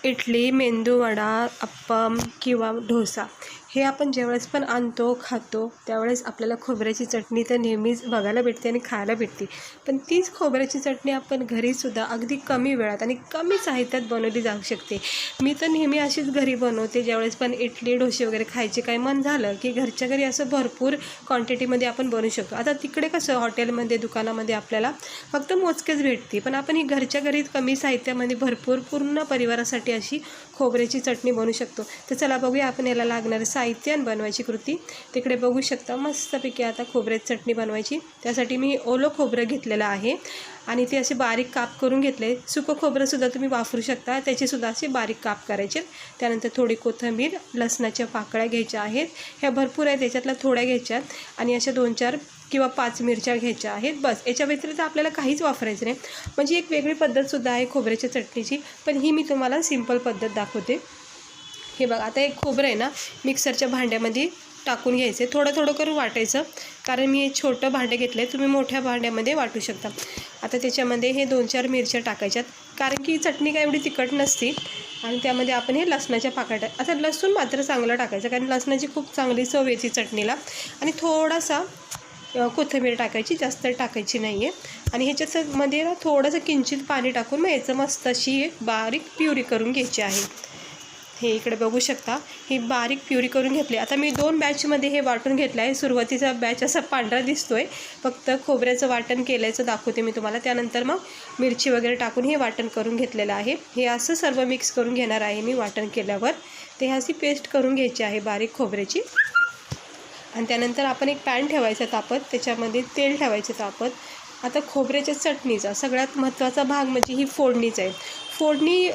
इडली, मेंदूवडा, अप्पम किंवा डोसा हे आपण ज्यावेळेस पण आणतो खातो त्यावेळेस आपल्याला खोबऱ्याची चटणी तर नेहमीच बघायला भेटते आणि खायला भेटते. पण तीच खोबऱ्याची चटणी आपण घरीसुद्धा अगदी कमी वेळात आणि कमी साहित्यात बनवली जाऊ शकते. मी तर नेहमी अशीच घरी बनवते. ज्यावेळेस पण इडली, डोसे वगैरे खायचे काही मन झालं की घरच्या घरी असं भरपूर क्वांटिटीमध्ये आपण बनवू शकतो. आता तिकडे कसं हॉटेलमध्ये, दुकानामध्ये आपल्याला फक्त मोजकेच भेटते, पण आपण ही घरच्या घरी कमी साहित्यामध्ये भरपूर पूर्ण परिवारासाठी अशी खोबऱ्याची चटणी बनवू शकतो. तर चला बघूया आपण याला लागणारे साहित्य आणि बनवायची कृती. तिकडे बघू शकता मस्तपैकी आता खोबऱ्याची चटणी बनवायची. त्यासाठी मी ओलं खोबरं घेतलेलं आहे आणि ते असे बारीक काप करून घेतले. सुकं खोबरंसुद्धा तुम्ही वापरू शकता, त्याचेसुद्धा असे बारीक काप करायचे. त्यानंतर थोडी कोथिंबीर, लसणाच्या पाकळ्या घ्यायच्या आहेत. ह्या भरपूर आहेत, त्याच्यातल्या थोड्या घ्यायच्यात आणि अशा 2-4 किंवा 5 मिरच्या घ्यायच्या आहेत. बस, याच्या व्यतिरिक्त आपल्याला काहीच वापरायचं नाही. म्हणजे एक वेगळी पद्धतसुद्धा आहे खोबऱ्याच्या चटणीची, पण ही मी तुम्हाला सिंपल पद्धत दाखवते. हे बघा, आता एक खोबरं आहे ना मिक्सरच्या भांड्यामध्ये टाकून घ्यायचं. थोडं थोडं करून वाटायचं, कारण मी हे छोटं भांडं घेतलं आहे. तुम्ही मोठ्या भांड्यामध्ये वाटू शकता. आता त्याच्यामध्ये हे 2-4 मिरच्या टाकायच्यात, कारण की चटणी काय एवढी तिखट नसते. आणि त्यामध्ये आपण हे लसणाच्या पाकळ्या आता लसूण मात्र चांगलं टाकायचं, कारण लसणाची खूप चांगली चव येते चटणीला. आणि थोडासा कोथिंबीर टाकायची, जास्त टाकायची नाही आहे. आणि ह्याच्यामध्ये ना थोडंसं किंचित पाणी टाकून मग याचं मस्त अशी एक बारीक प्युरी करून घ्यायची आहे. हे इकडे बघू शकता, ही बारीक प्युरी करून घेतली. आता मी 2 बॅचमध्ये हे वाटून घेतलं आहे. सुरुवातीचा बॅच असा पांढरा दिसतो आहे, फक्त खोबऱ्याचं वाटण केल्याचं दाखवते मी तुम्हाला. त्यानंतर मग मिरची वगैरे टाकून हे वाटण करून घेतलेलं आहे. हे असं सर्व मिक्स करून घेणार आहे मी वाटण केल्यावर. ते अशी पेस्ट करून घ्यायची आहे बारीक खोबऱ्याची. आणि त्यानंतर आपण एक पॅन ठेवायचा तापत, त्याच्यामध्ये तेल ठेवायचं तापत. आता खोबऱ्याच्या चटणीचा सगळ्यात महत्त्वाचा भाग म्हणजे ही फोडणीच आहे. फोडणी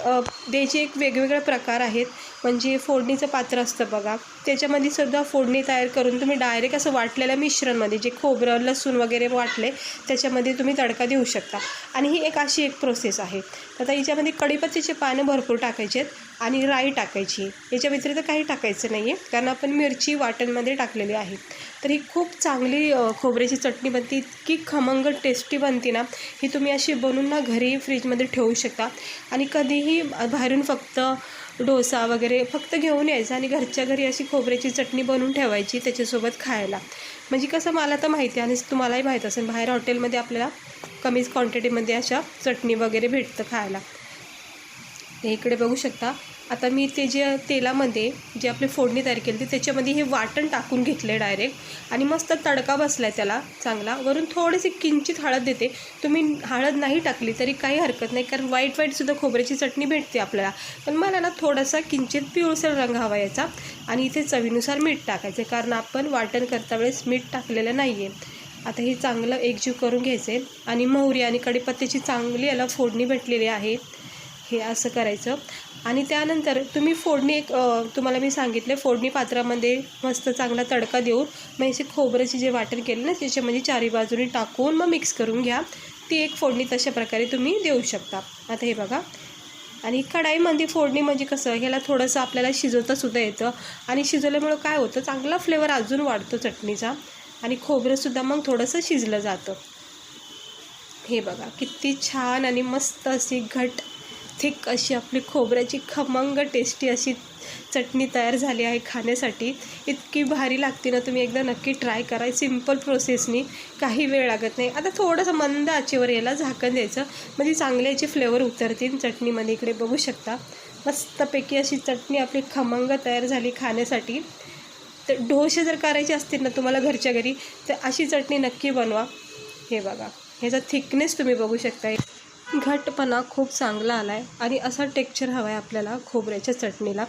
द्यायचे एक वेगवेगळे प्रकार आहेत. म्हणजे फोडणीचं पात्र असतं बघा, त्याच्यामध्ये सुद्धा फोडणी तयार करून तुम्ही डायरेक्ट असं वाटलेल्या मिश्रणमध्ये जे खोबरं, लसूण वगैरे वाटले त्याच्यामध्ये तुम्ही तडका देऊ शकता. आणि ही एक अशी एक प्रोसेस आहे. आता याच्यामध्ये कढीपत्त्याचे पानं भरपूर टाकायचे आहेत आणि राई टाकायची. याच्या व्यतिरिक्त काही टाकायचं नाही आहे, कारण आपण मिरची वाटणमध्ये टाकलेली आहे. तर ही खूप चांगली खोबऱ्याची चटणी बनते, इतकी खमंग टेस्टी बनते ना. ही तुम्ही अशी बनवून ना घरी फ्रीजमध्ये ठेवू शकता. आणि कधीही बाहेरून फक्त डोसा वगैरे फक्त घेऊन यायचं आणि घरच्या घरी अशी खोबऱ्याची चटणी बनवून ठेवायची त्याच्यासोबत खायला. म्हणजे कसं, मला तर माहिती आहे आणि तुम्हालाही माहीत असेल, बाहेर हॉटेलमध्ये आपल्याला कमीच क्वांटिटीमध्ये अशा चटणी वगैरे भेटतं खायला. हे इकडे बघू शकता, आता मी ते जे तेलामध्ये जे आपली फोडणी तयार केली त्याच्यामध्ये हे वाटण टाकून घेतलं आहे डायरेक्ट. आणि मस्त तडका बसला आहे त्याला चांगला. वरून थोडीशी किंचित हळद देते. तुम्ही हळद नाही टाकली तरी काही हरकत नाही, कारण व्हाईटसुद्धा खोबऱ्याची चटणी भेटते आपल्याला. पण मला ना थोडासा किंचित पिवळसर रंग हवा याचा. आणि इथे चवीनुसार मीठ टाकायचं, कारण आपण वाटण करता वेळेस मीठ टाकलेलं नाही आहे. आता हे चांगलं एकजीव करून घ्यायचं आहे. आणि मोहरी आणि कढीपत्त्याची चांगली याला फोडणी भेटलेली आहे. हे असं करायचं. आणि त्यानंतर तुम्ही फोडणी तुम्हाला मी सांगितले, फोडणी पात्रामध्ये मस्त चांगला तडका देऊन मग असे खोबऱ्याचे जे वाटण केले ना त्याच्यामध्ये चारी बाजूनी टाकून मग मिक्स करून घ्या. ती एक फोडणी तशा प्रकारे तुम्ही देऊ शकता. आता हे बघा, आणि कढाईमध्ये फोडणी म्हणजे कसं, ह्याला थोडंसं आपल्याला शिजवतासुद्धा येतं. आणि शिजवल्यामुळं काय होतं, चांगला फ्लेवर अजून वाढतो चटणीचा. आणि खोबरंसुद्धा मग थोडंसं शिजलं जातं. हे बघा, किती छान आणि मस्त अशी घट थिक अशी आपली खोबऱ्याची खमंग टेस्टी अशी चटणी तयार झाली आहे खाण्यासाठी. इतकी भारी लागते ना, तुम्ही एकदा नक्की ट्राय करा. सिंपल प्रोसेसनी, काही वेळ लागत नाही. आता थोडंसं मंद आचेवर याला झाकण द्यायचं, म्हणजे चांगले याचे फ्लेवर उतरतील चटणीमध्ये. इकडे बघू शकता, मस्तपैकी अशी चटणी आपली खमंग तयार झाली खाण्यासाठी. तर डोसे जर करायचे असतील ना तुम्हाला घरच्या घरी, तर अशी चटणी नक्की बनवा. हे बघा, ह्याचा थिकनेस तुम्ही बघू शकता, घटपणा खूप चांगला आला आहे. आणि असा टेक्स्चर हवा आहे आपल्याला खोबऱ्याच्या चटणीला.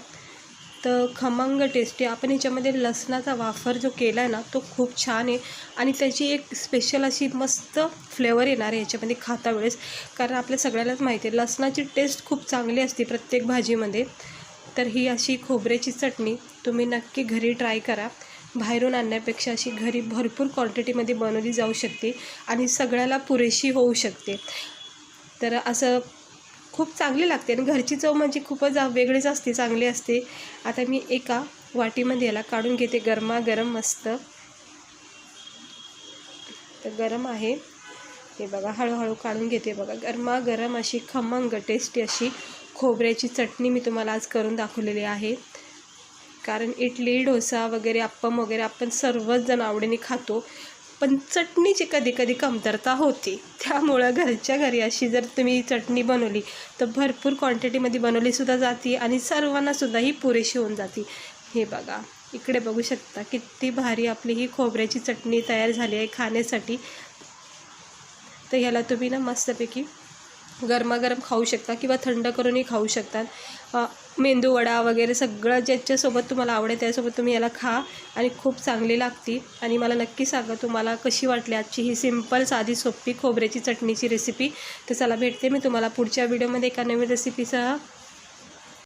तर खमंग टेस्टी. आपण ह्याच्यामध्ये लसणाचा वापर जो केला आहे ना तो खूप छान आहे. आणि त्याची एक स्पेशल अशी मस्त फ्लेवर येणार आहे ह्याच्यामध्ये खाता वेळेस, कारण आपल्या सगळ्यालाच माहिती आहे लसणाची टेस्ट खूप चांगली असते प्रत्येक भाजीमध्ये. तर ही अशी खोबऱ्याची चटणी तुम्ही नक्की घरी ट्राय करा. बाहेरून आणण्यापेक्षा अशी घरी भरपूर क्वांटिटीमध्ये बनवली जाऊ शकते आणि सगळ्याला पुरेशी होऊ शकते. तर असं खूप चांगली लागते. आणि घरची चव म्हणजे खूपच वेगळीच असते, चांगली असते. आता मी एका वाटीमध्ये याला काढून घेते, गरमागरम मस्त. तर गरम आहे, हे बघा, हळूहळू काढून घेते बघा. गरमागरम अशी खमंग टेस्टी अशी खोबऱ्याची चटणी मी तुम्हाला आज करून दाखवलेली आहे. कारण इडली, डोसा वगैरे, अप्पम वगैरे आपण सर्वच जण आवडीने खातो, पण चटणीची कधी कधी कमतरता होती. त्यामुळं घरच्या घरी अशी जर तुम्ही चटणी बनवली तर भरपूर क्वांटिटीमध्ये बनवलीसुद्धा जाते आणि सर्वांनासुद्धा ही पुरेशी होऊन जाते. हे बघा, इकडे बघू शकता किती भारी आपली ही खोबऱ्याची चटणी तयार झाली आहे खाण्यासाठी. तर ह्याला तुम्ही ना मस्तपैकी गरमागरम खाऊ शकता किंवा थंड करूनही खाऊ शकतात. मेंदूवडा वगैरे सगळं ज्याच्यासोबत तुम्हाला आवडेल त्यासोबत तुम्ही याला खा आणि खूप चांगली लागते. आणि मला नक्की सांगा तुम्हाला कशी वाटली आजची ही सिंपल साधी सोपी खोबऱ्याची चटणीची रेसिपी. तर चला भेटते मी तुम्हाला पुढच्या व्हिडिओमध्ये एका नवीन रेसिपीसह.